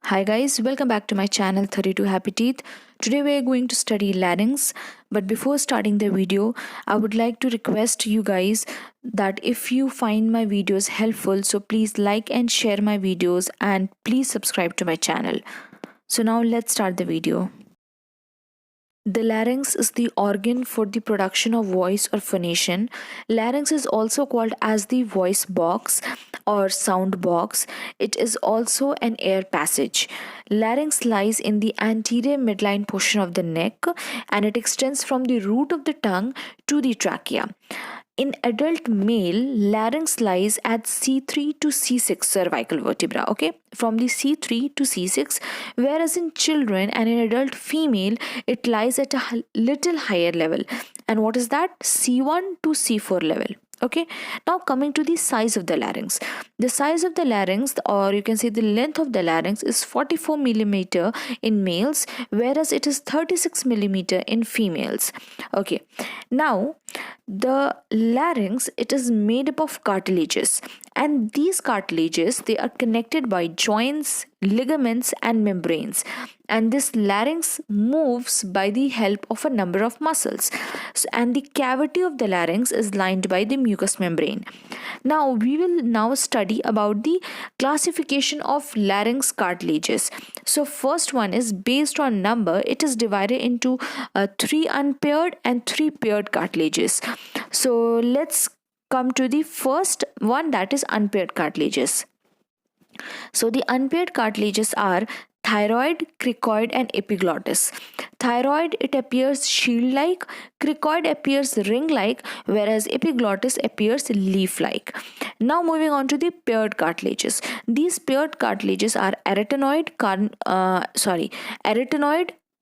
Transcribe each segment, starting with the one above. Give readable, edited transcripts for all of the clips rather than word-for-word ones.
Hi guys, welcome back to my channel 32 Happy Teeth. Today we are going to study larynx, but before starting the video, I would like to request you guys that if you find my videos helpful, so please like and share my videos and please subscribe to my channel. So now let's start the video. The larynx is the organ for the production of voice or phonation. Larynx is also called as the voice box or sound box. It is also an air passage. Larynx lies in the anterior midline portion of the neck and it extends from the root of the tongue to the trachea. In adult male, larynx lies at C3 to C6 cervical vertebra, okay, from the C3 to C6, whereas in children and in adult female, it lies at a little higher level. And what is that? C1 to C4 level. Okay, now coming to the size of the larynx. The size of the larynx, or you can say the length of the larynx, is 44 millimeter in males, whereas it is 36 millimeter in females. Okay, now the larynx, it is made up of cartilages, and these cartilages, they are connected by joints, ligaments and membranes, and this larynx moves by the help of a number of muscles. And the cavity of the larynx is lined by the mucous membrane. Now we will now study about the classification of larynx cartilages. So first one is based on number. It is divided into 3 unpaired and 3 paired cartilages. So let's come to the first one, that is unpaired cartilages. So the unpaired cartilages are thyroid, cricoid and epiglottis. Thyroid, it appears shield-like, cricoid appears ring-like, whereas epiglottis appears leaf-like. Now moving on to the paired cartilages. These paired cartilages are arytenoid,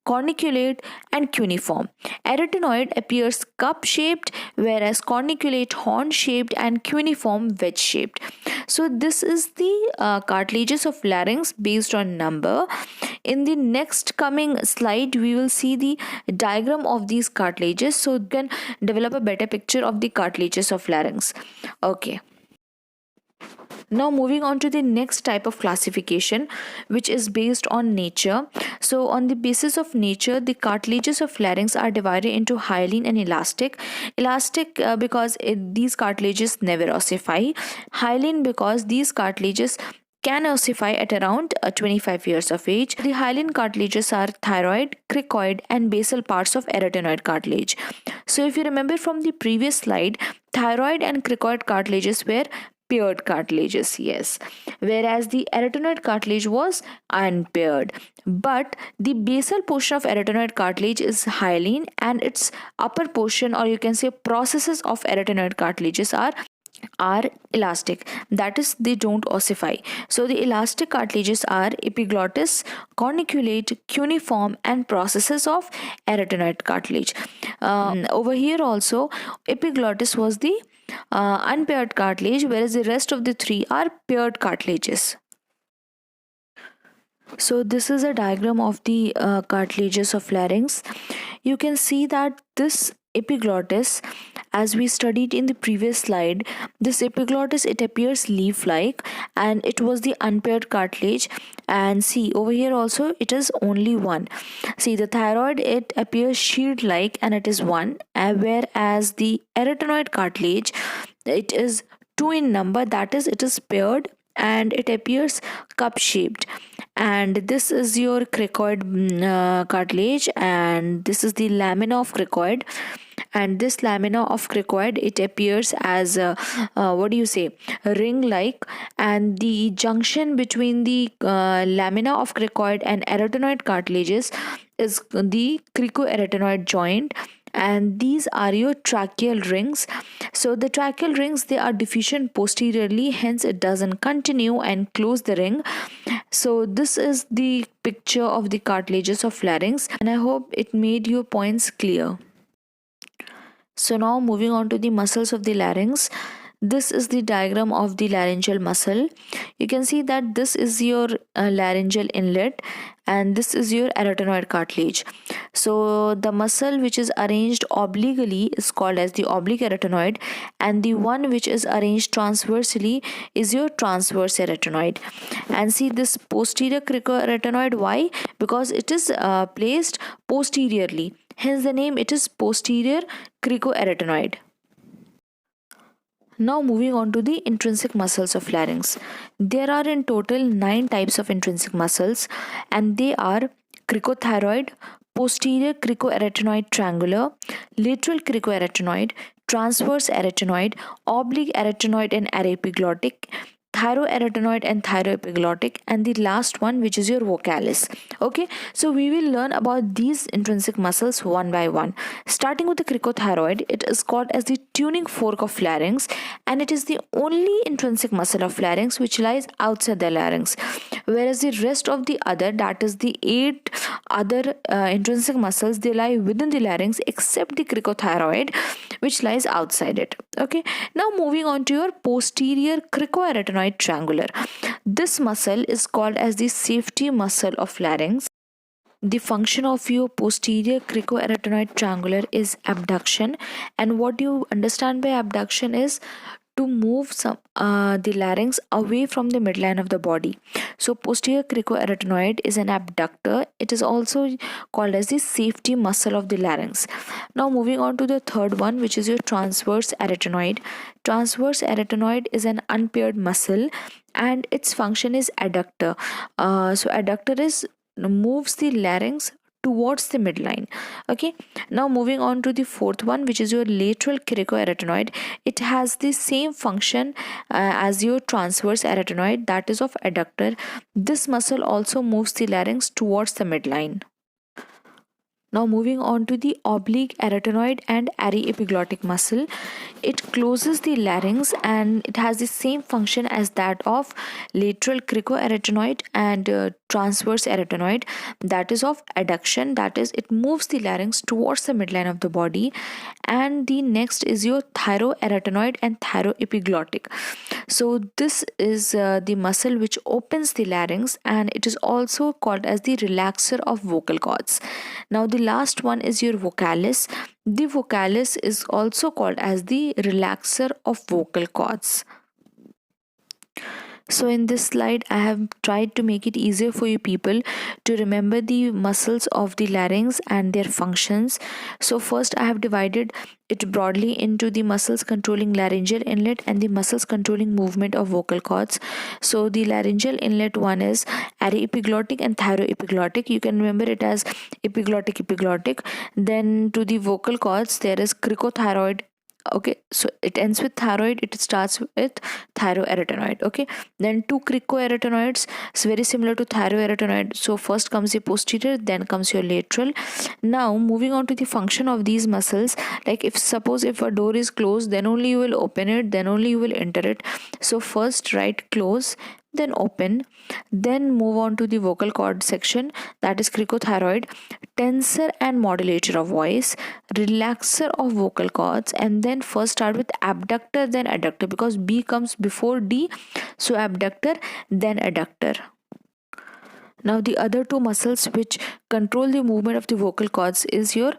corniculate and cuneiform. Arytenoid appears cup-shaped, whereas corniculate horn-shaped and cuneiform wedge-shaped. So this is the cartilages of larynx based on number. In the next coming slide, we will see the diagram of these cartilages so you can develop a better picture of the cartilages of larynx. Okay. Now moving on to the next type of classification, which is based on nature. So on the basis of nature, the cartilages of larynx are divided into hyaline and elastic. Elastic because these cartilages never ossify. Hyaline because these cartilages can ossify at around 25 years of age. The hyaline cartilages are thyroid, cricoid and basal parts of arytenoid cartilage. So if you remember from the previous slide, thyroid and cricoid cartilages were paired cartilages, yes, whereas the arytenoid cartilage was unpaired. But the basal portion of arytenoid cartilage is hyaline and its upper portion, or you can say processes of arytenoid cartilages are elastic, that is they don't ossify. So the elastic cartilages are epiglottis, corniculate, cuneiform and processes of arytenoid cartilage. Over here also epiglottis was the unpaired cartilage, whereas the rest of the 3 are paired cartilages. So this is a diagram of the cartilages of larynx. You can see that this epiglottis, as we studied in the previous slide, this epiglottis, it appears leaf like and it was the unpaired cartilage. And see over here also it is only one. See the thyroid, it appears shield like and it is one, whereas the arytenoid cartilage, it is 2 in number, that is it is paired and it appears cup shaped. And this is your cricoid cartilage, and this is the lamina of cricoid. And this lamina of cricoid, it appears as what do you say, ring like, and the junction between the lamina of cricoid and arytenoid cartilages is the cricoarytenoid joint, and these are your tracheal rings. So the tracheal rings, they are deficient posteriorly, hence it doesn't continue and close the ring. So this is the picture of the cartilages of larynx, and I hope it made your points clear. So now moving on to the muscles of the larynx. This is the diagram of the laryngeal muscle. You can see that this is your laryngeal inlet and this is your arytenoid cartilage. So the muscle which is arranged obliquely is called as the oblique arytenoid, and the one which is arranged transversely is your transverse arytenoid. And see this posterior cricoarytenoid, why? Because it is placed posteriorly, hence the name, it is posterior cricoarytenoid. Now moving on to the intrinsic muscles of larynx. There are in total 9 types of intrinsic muscles, and they are cricothyroid, posterior cricoarytenoid triangular, lateral cricoarytenoid, transverse arytenoid, oblique arytenoid and aryepiglottic, thyroarytenoid and thyroepiglottic, and the last one which is your vocalis. Okay, so we will learn about these intrinsic muscles one by one. Starting with the cricothyroid, it is called as the tuning fork of larynx, and it is the only intrinsic muscle of larynx which lies outside the larynx, whereas the rest of the other, that is the 8 other intrinsic muscles, they lie within the larynx except the cricothyroid which lies outside it. Okay, now moving on to your posterior cricoarytenoid triangular. This muscle is called as the safety muscle of larynx. The function of your posterior cricoarytenoid triangular is abduction, and what you understand by abduction is to move the larynx away from the midline of the body. So posterior cricoarytenoid is an abductor. It is also called as the safety muscle of the larynx. Now moving on to the third one, which is your transverse arytenoid. Transverse arytenoid is an unpaired muscle, and its function is adductor. So adductor is moves the larynx towards the midline. Okay, now moving on to the fourth one, which is your lateral cricoarytenoid. It has the same function as your transverse arytenoid, that is of adductor. This muscle also moves the larynx towards the midline. Now moving on to the oblique arytenoid and aryepiglottic muscle. It closes the larynx and it has the same function as that of lateral cricoarytenoid and transverse arytenoid, that is of adduction, that is it moves the larynx towards the midline of the body. And the next is your thyroarytenoid and thyroepiglottic. So this is the muscle which opens the larynx, and it is also called as the relaxer of vocal cords. Now the last one is your vocalis. The vocalis is also called as the relaxer of vocal cords. So in this slide, I have tried to make it easier for you people to remember the muscles of the larynx and their functions. So first I have divided it broadly into the muscles controlling laryngeal inlet and the muscles controlling movement of vocal cords. So the laryngeal inlet one is aryepiglottic and thyroepiglottic. You can remember it as epiglottic. Then to the vocal cords, there is cricothyroid. Okay, so it ends with thyroid, it starts with thyroarytenoid. Okay, then two cricoarytenoids, it's very similar to thyroarytenoid. So first comes the posterior, then comes your lateral. Now moving on to the function of these muscles, like if suppose if a door is closed, then only you will open it, then only you will enter it. So first write close, then open, then move on to the vocal cord section, that is cricothyroid, tensor and modulator of voice, relaxer of vocal cords, and then first start with abductor then adductor, because B comes before D, so abductor then adductor. Now the other two muscles which control the movement of the vocal cords is your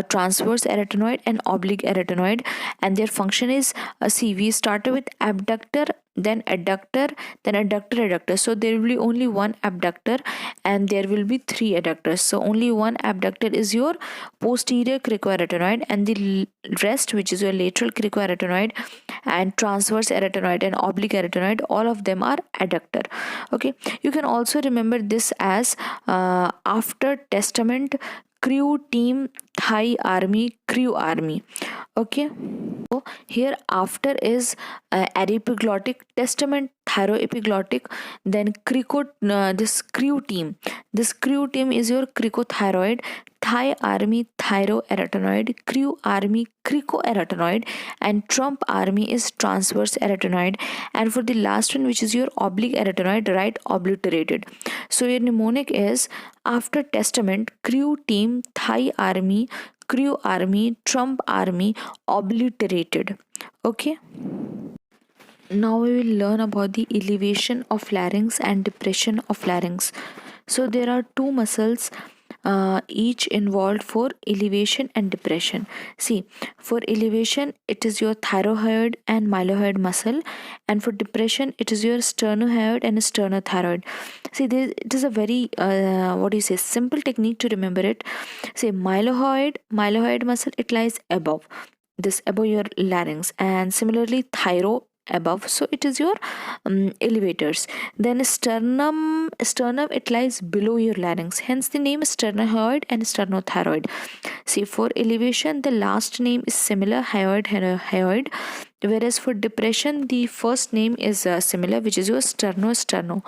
transverse arytenoid and oblique arytenoid, and their function is see, we started with abductor, then adductor, then adductor. So there will be only one abductor and there will be 3 adductors. So only one abductor is your posterior cricoarytenoid, and the rest, which is your lateral cricoarytenoid and transverse arytenoid and oblique arytenoid, all of them are adductor. Okay, you can also remember this as after testament, crew, team, Thai army, crew army. Okay, so here after is aryepiglottic, testament, thyroepiglottic, then this crew team. This crew team is your cricothyroid, Thai army, thyroarytenoid, crew army, cricoarytenoid, and Trump army is transverse arytenoid. And for the last one, which is your oblique arytenoid, right obliterated. So your mnemonic is after testament, crew team, Thai army, crew army, Trump army, obliterated. Okay. Now we will learn about the elevation of larynx and depression of larynx. So there are two muscles each involved for elevation and depression. See, for elevation it is your thyroid and mylohyoid muscle, and for depression it is your sternohyoid and sternothyroid. See, it is a very what do you say, simple technique to remember it. Say mylohyoid muscle, it lies above this, above your larynx, and similarly thyro above, so it is your elevators. Then sternum, it lies below your larynx, hence the name sternohyoid and sternothyroid. See, for elevation the last name is similar, hyoid, whereas for depression the first name is similar, which is your sterno.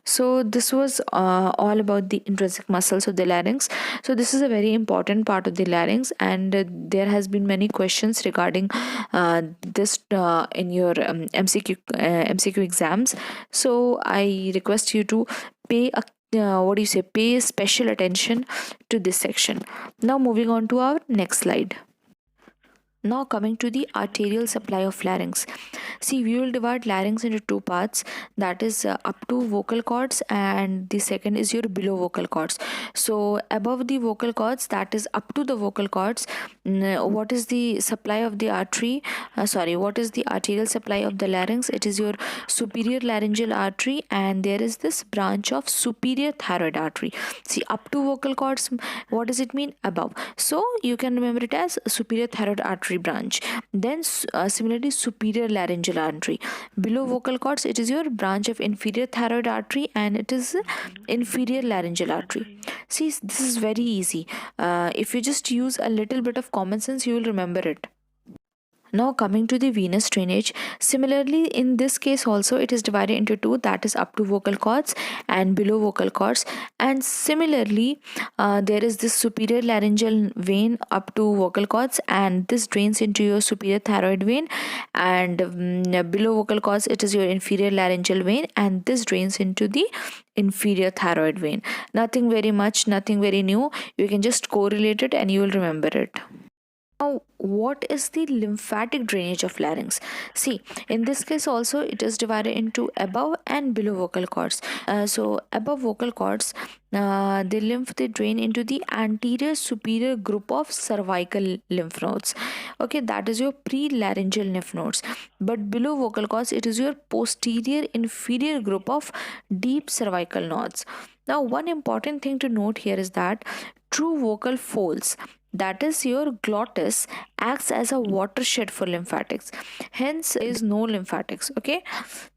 So this was all about the intrinsic muscles of the larynx. So this is a very important part of the larynx, and there has been many questions regarding this in your MCQ exams. So I request you to pay a pay special attention to this section. Now moving on to our next slide. Now coming to the arterial supply of larynx. See, we will divide larynx into two parts, that is up to vocal cords, and the second is your below vocal cords. So above the vocal cords, that is up to the vocal cords, what is the supply of the artery? What is the arterial supply of the larynx? It is your superior laryngeal artery, and there is this branch of superior thyroid artery. See, up to vocal cords, what does it mean? Above. So you can remember it as superior thyroid artery branch. Then similarly superior laryngeal artery. Below vocal cords, it is your branch of inferior thyroid artery, and it is inferior laryngeal artery. See, this is very easy. If you just use a little bit of common sense, you will remember it. Now coming to the venous drainage, similarly in this case also it is divided into two, that is up to vocal cords and below vocal cords. And similarly there is this superior laryngeal vein up to vocal cords, and this drains into your superior thyroid vein, and below vocal cords it is your inferior laryngeal vein, and this drains into the inferior thyroid vein. Nothing very much, nothing very new, you can just correlate it and you will remember it. Now, what is the lymphatic drainage of larynx? See, in this case also it is divided into above and below vocal cords. So above vocal cords, the lymph, they drain into the anterior superior group of cervical lymph nodes. Okay, that is your pre-laryngeal lymph nodes. But below vocal cords, it is your posterior inferior group of deep cervical nodes. Now, one important thing to note here is that true vocal folds, that is your glottis, acts as a watershed for lymphatics, hence there is no lymphatics. Okay,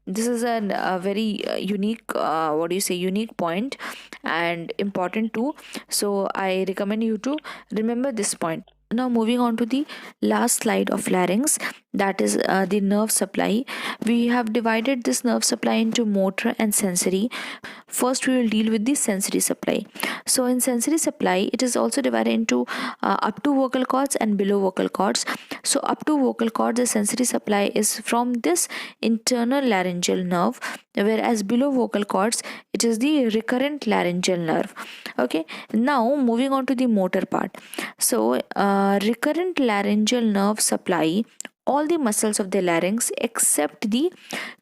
this is a very unique unique point and important too, so I recommend you to remember this point. Now moving on to the last slide of larynx, that is the nerve supply. We have divided this nerve supply into motor and sensory. First we will deal with the sensory supply. So in sensory supply, it is also divided into up to vocal cords and below vocal cords. So up to vocal cords, the sensory supply is from this internal laryngeal nerve, whereas below vocal cords it is the recurrent laryngeal nerve. Okay, now moving on to the motor part. So recurrent laryngeal nerve supply all the muscles of the larynx except the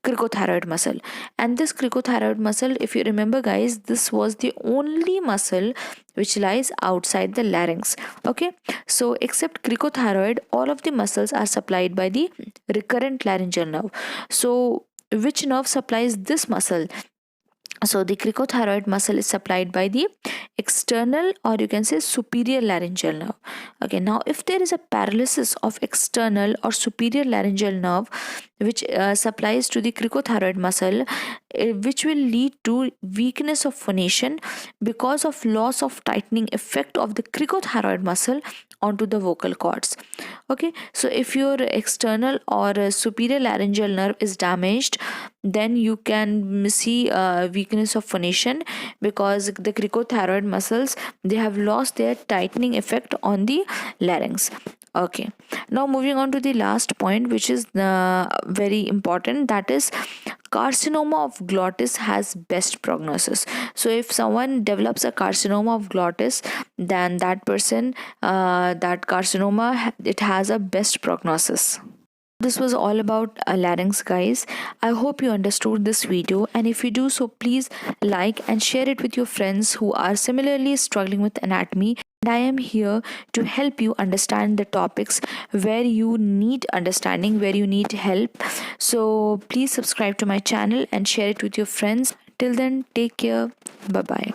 cricothyroid muscle. And this cricothyroid muscle, if you remember guys, this was the only muscle which lies outside the larynx. Okay, so except cricothyroid, all of the muscles are supplied by the recurrent laryngeal nerve. So which nerve supplies this muscle? So the cricothyroid muscle is supplied by the external, or you can say superior laryngeal nerve. Okay, now if there is a paralysis of external or superior laryngeal nerve which supplies to the cricothyroid muscle, which will lead to weakness of phonation because of loss of tightening effect of the cricothyroid muscle onto the vocal cords. Okay, so if your external or superior laryngeal nerve is damaged, then you can see weakness of phonation because the cricothyroid muscles, they have lost their tightening effect on the larynx. Okay, now moving on to the last point, which is very important, that is carcinoma of glottis has best prognosis. So if someone develops a carcinoma of glottis, then that person, that carcinoma, it has a best prognosis. This was all about larynx, guys. I hope you understood this video, and if you do so, please like and share it with your friends who are similarly struggling with anatomy. And I am here to help you understand the topics where you need understanding, where you need help. So please subscribe to my channel and share it with your friends. Till then, take care. Bye bye.